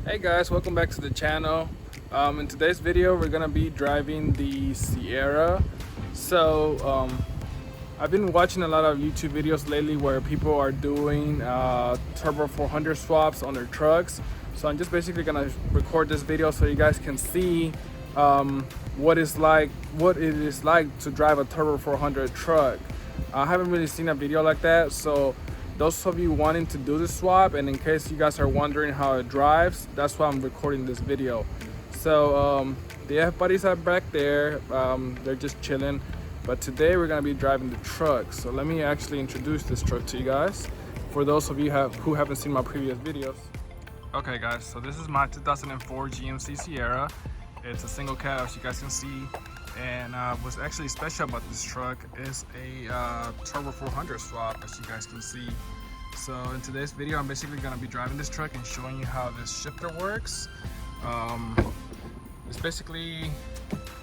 Hey guys, welcome back to the channel. In today's video we're gonna be driving the Sierra. I've been watching a lot of YouTube videos lately where people are doing turbo 400 swaps on their trucks. So I'm just basically gonna record this video so you guys can see what it is like to drive a turbo 400 truck. I haven't really seen a video like that, so those of you wanting to do the swap, and in case you guys are wondering how it drives, that's why I'm recording this video. So the F-buddies are back there, they're just chilling, but today we're gonna be driving the truck. So let me actually introduce this truck to you guys for those of you who haven't seen my previous videos. Okay guys, so this is my 2004 GMC Sierra. It's a single cab, as you guys can see. And what's actually special about this truck is a turbo 400 swap, as you guys can see. So in today's video, I'm basically going to be driving this truck and showing you how this shifter works. It's basically,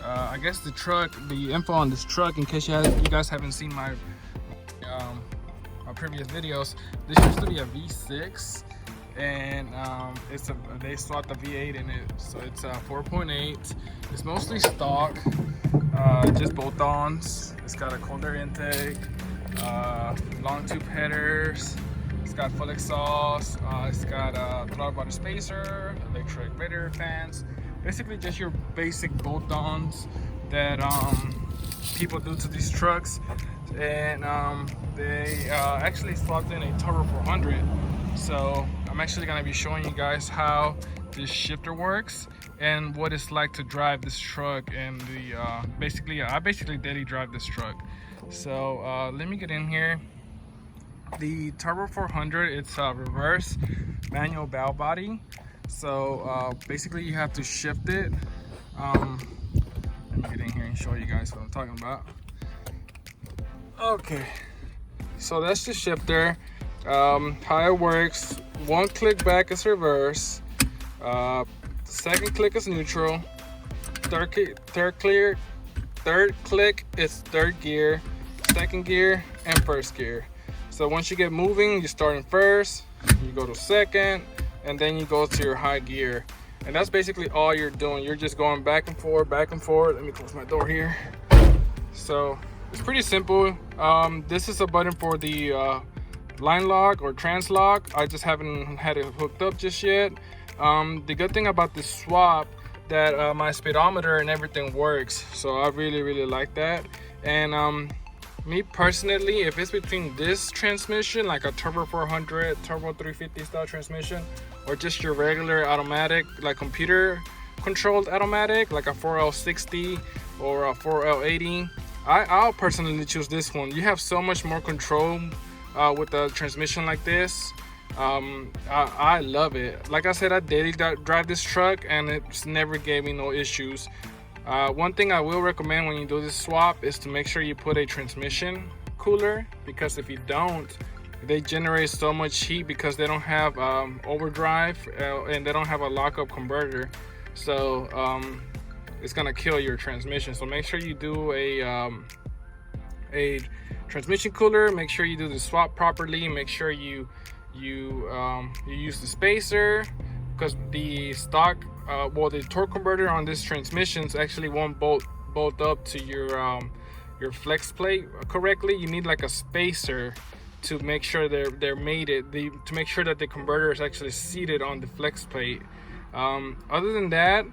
I guess the info on this truck, in case you guys haven't seen my previous videos. This used to be a V6. And they swapped the V8 in it, so it's 4.8. It's mostly stock, just bolt-ons. It's got a cold air intake, long tube headers. It's got full exhaust. It's got a throttle body spacer, electric radiator fans. Basically, just your basic bolt-ons that people do to these trucks. And they actually swapped in a turbo 400. So I'm actually going to be showing you guys how this shifter works and what it's like to drive this truck. And I basically daily drive this truck. So let me get in here. The turbo 400, it's a reverse manual valve body. So basically you have to shift it. Let me get in here and show you guys what I'm talking about. Okay, so that's the shifter. How it works: one click back is reverse, second click is neutral, third click is third gear, second gear, and first gear. So once you get moving, you start in first, you go to second, and then you go to your high gear. And that's basically all you're doing. You're just going back and forth, back and forth. Let me close my door here. So it's pretty simple. This is a button for the line lock or trans lock. I just haven't had it hooked up just yet. The good thing about this swap, that my speedometer and everything works, so I really like that. And me personally, if it's between this transmission, like a turbo 400 turbo 350 style transmission, or just your regular automatic, like computer controlled automatic, like a 4L60 or a 4L80, I'll personally choose this one. You have so much more control with a transmission like this. I love it. Like I said, I daily drive this truck and it's never gave me no issues. One thing I will recommend when you do this swap is to make sure you put a transmission cooler, because if you don't, they generate so much heat because they don't have overdrive and they don't have a lockup converter. So it's gonna kill your transmission. So make sure you do a transmission cooler. Make sure you do the swap properly. Make sure you use the spacer, because the stock the torque converter on this transmission actually won't bolt up to your flex plate correctly. You need like a spacer to make sure they're mated, to make sure that the converter is actually seated on the flex plate. Other than that,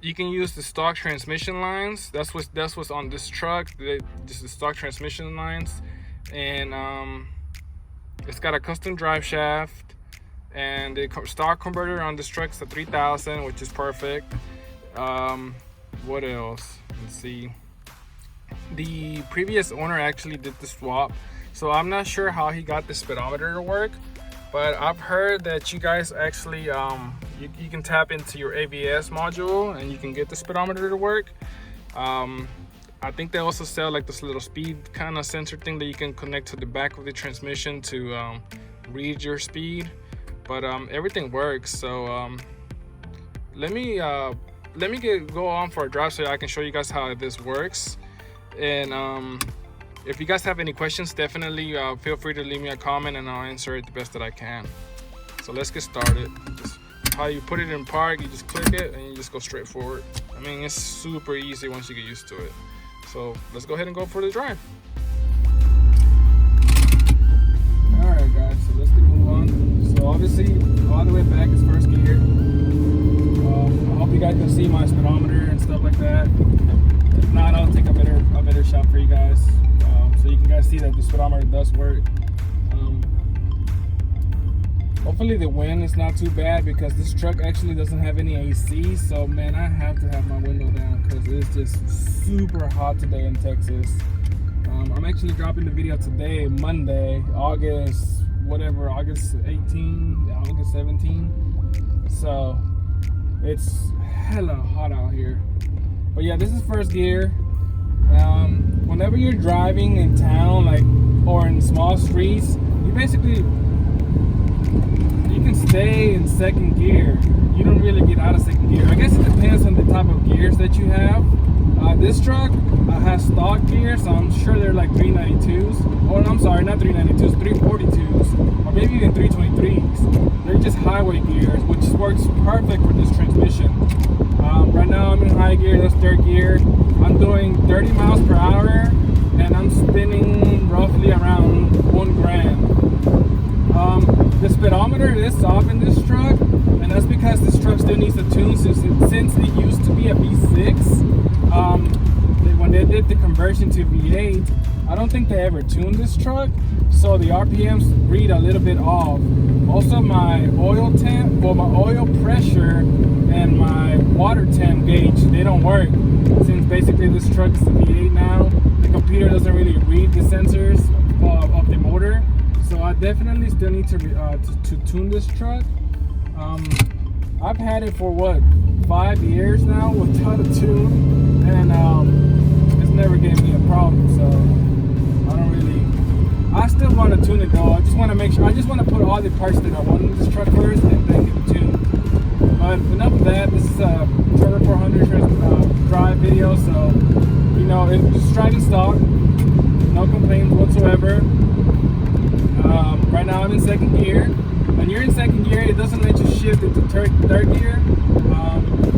you can use the stock transmission lines. That's what's on this truck. This is stock transmission lines, and it's got a custom drive shaft, and the stock converter on this truck is a 3000, which is perfect. What else? Let's see. The previous owner actually did the swap, so I'm not sure how he got the speedometer to work, but I've heard that you guys actually you can tap into your ABS module and you can get the speedometer to work. I think they also sell like this little speed kind of sensor thing that you can connect to the back of the transmission to read your speed. But everything works. So let me go on for a drive so I can show you guys how this works. And if you guys have any questions, definitely feel free to leave me a comment and I'll answer it the best that I can. So let's get started. Just how you put it in park, you just click it and you just go straight forward. I mean, it's super easy once you get used to it. So let's go ahead and go for the drive. All right, guys, so let's move on. So obviously, all the way back is first gear. I hope you guys can see my speedometer and stuff like that. If not, I'll take a better shot for you guys, so you can guys see that the speedometer does work. Hopefully the wind is not too bad because this truck actually doesn't have any AC. So man, I have to have my window down because it's just super hot today in Texas. I'm actually dropping the video today, Monday, August 18, August 17. So it's hella hot out here. But yeah, this is first gear. Whenever you're driving in town, or in small streets, you can stay in second gear. You don't really get out of second gear. I guess it depends on the type of gears that you have. This truck has stock gear, so I'm sure they're like 392s. Or I'm sorry, not 392s, 342s, or maybe even 323s. They're just highway gears, which works perfect for this transmission. Right now I'm in high gear, that's third gear. I'm doing 30 miles per hour, and I'm spinning roughly around 1 grand. The speedometer is off in this truck, and that's because this truck still needs to tune since it used to be a V6. When they did the conversion to V8, I don't think they ever tuned this truck, so the RPMs read a little bit off. Also, my oil temp, my oil pressure and my water temp gauge, they don't work. Since basically this truck is a V8 now, the computer doesn't really read the sensors of the motor. So I definitely still need to tune this truck. I've had it for 5 years now without a tune, and it's never gave me a problem. So I still want to tune it though. I just want to make sure. I just want to put all the parts that I want in this truck first, and then get it tuned. But enough of that. This is a th400 drive video, so it's just driving stock, no complaints whatsoever. Right now I'm in second gear. When you're in second gear, it doesn't let you shift into third gear.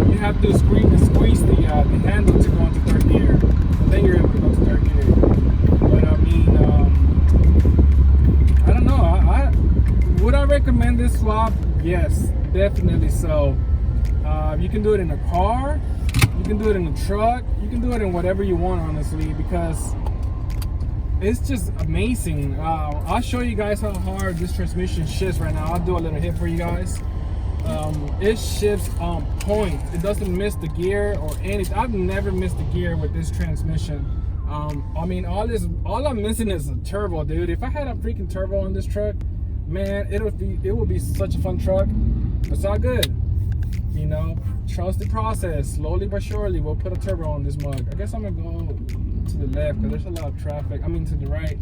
You have to squeeze the handle to go into third gear, and then you're able to go to third gear. But I mean, I don't know. Would I recommend this swap? Yes, definitely so. You can do it in a car, you can do it in a truck, you can do it in whatever you want, honestly, because it's just amazing. I'll show you guys how hard this transmission shifts right now. I'll do a little hit for you guys. It shifts on point. It doesn't miss the gear or anything. I've never missed a gear with this transmission. I mean, all I'm missing is a turbo, dude. If I had a freaking turbo on this truck, man, it would be such a fun truck. It's all good. Trust the process. Slowly but surely, we'll put a turbo on this mug. I guess I'm gonna go to the left because there's a lot of traffic. I mean, to the right.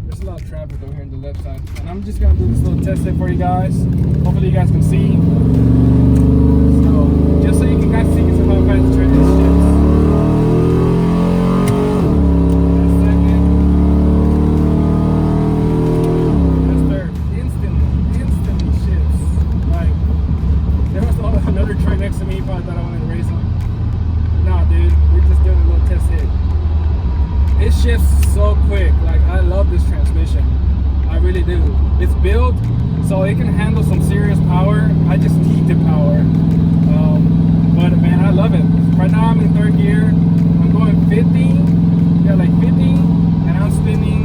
There's a lot of traffic over here on the left side. And I'm just gonna do this little test hit for you guys. Hopefully you guys can see. So, just so you can guys see how fast the train shifts. That's second. That's third. Instantly shifts. Like, there was another truck next to me, probably thought I wanted to race him. Nah, dude, we're just doing a little test hit. It shifts so quick. Like, I love this transmission. I really do. It's built so it can handle some serious power. I just need the power. But man, I love it. Right now I'm in third gear. I'm going 50. Yeah, like 50. And I'm spinning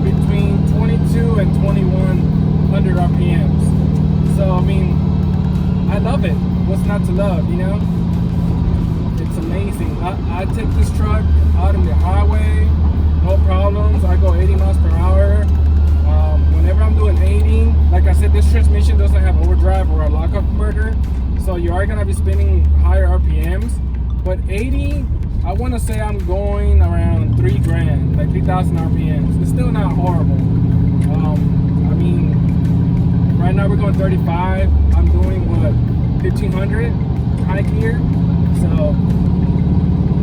between 22 and 2100 RPMs. So, I mean, I love it. What's not to love, It's amazing. I take this truck out on the highway, no problems. I go 80 miles per hour. Whenever I'm doing 80, like I said, this transmission doesn't have overdrive or a lockup converter, so you are gonna be spinning higher RPMs. But 80, I want to say I'm going around 3 grand, like 3,000 RPMs. It's still not horrible. I mean, right now we're going 35. I'm doing 1,500 high gear. So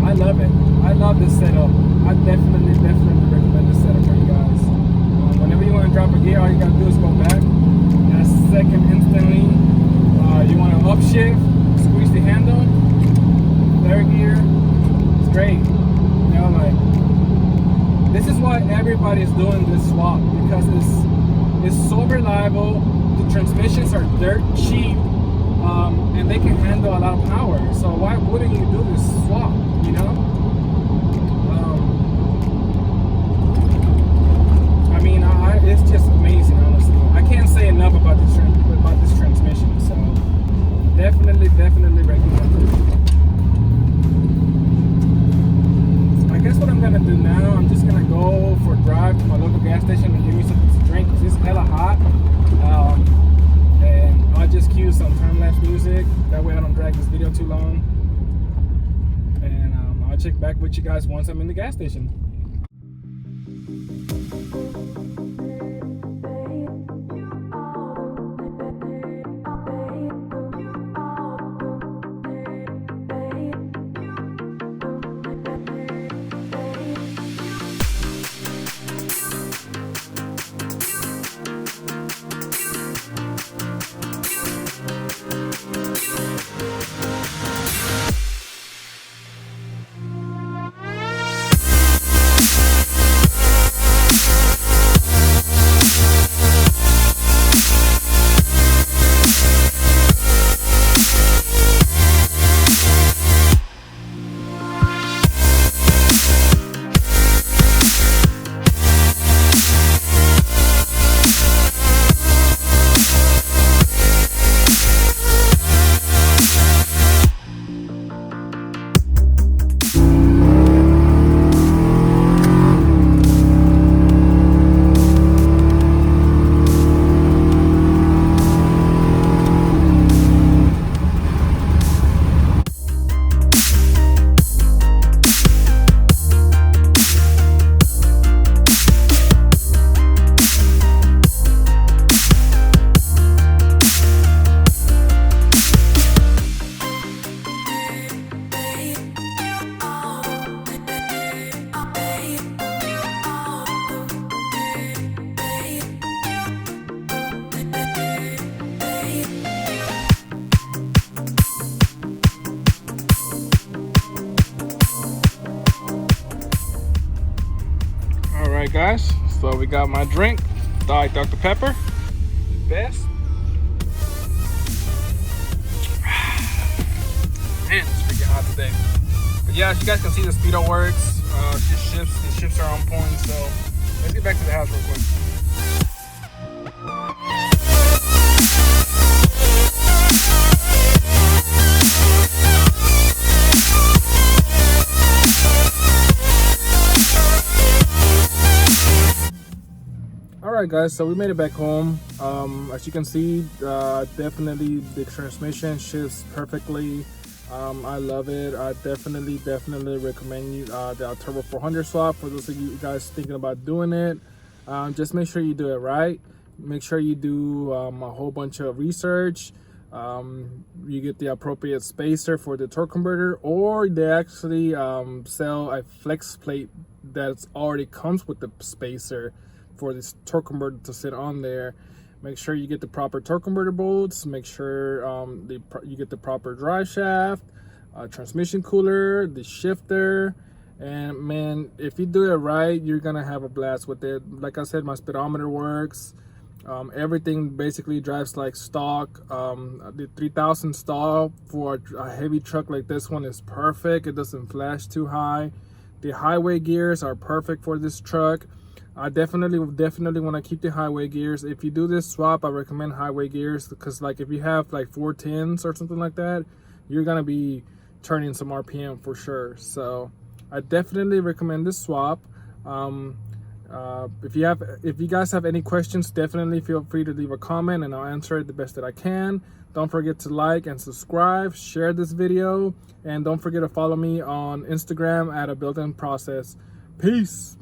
I love it. I love this setup. I definitely recommend this setup for you guys. Whenever you want to drop a gear, all you gotta do is go back. That's second instantly. You want to upshift, squeeze the handle. Third gear, it's great. You know, like, this is why everybody's doing this swap, because it's so reliable. The transmissions are dirt cheap, and they can handle a lot of power. So why wouldn't you do this swap? You know. I mean, it's just amazing, honestly. I can't say enough about this transmission. So definitely recommend it. I guess what I'm gonna do now, I'm just gonna go for a drive to my local gas station and give me something to drink, because it's hella hot. And I'll just cue some time-lapse music. That way I don't drag this video too long. And I'll check back with you guys once I'm in the gas station. Alright guys, so we got my drink, Diet Dr. Pepper, best. Man, it's freaking hot today. But yeah, as you guys can see, the speedo works. The shifts are on point, so let's get back to the house real quick. Alright guys, so we made it back home. As you can see, definitely the transmission shifts perfectly. I love it. I definitely recommend you the th400 swap for those of you guys thinking about doing it. Just make sure you do it right. Make sure you do a whole bunch of research. You get the appropriate spacer for the torque converter, or they actually sell a flex plate that already comes with the spacer for this torque converter to sit on there. Make sure you get the proper torque converter bolts. Make sure you get the proper drive shaft, transmission cooler, the shifter, and man, if you do it right, you're gonna have a blast with it. Like I said, my speedometer works. Everything basically drives like stock. The 3000 stall for a heavy truck like this one is perfect. It doesn't flash too high. The highway gears are perfect for this truck. I definitely want to keep the highway gears. If you do this swap, I recommend highway gears, because like if you have like 410s or something like that, you're gonna be turning some RPM for sure. So I definitely recommend this swap. If you guys have any questions, definitely feel free to leave a comment and I'll answer it the best that I can. Don't forget to like and subscribe, share this video, and don't forget to follow me on Instagram at A Built-In Process. Peace.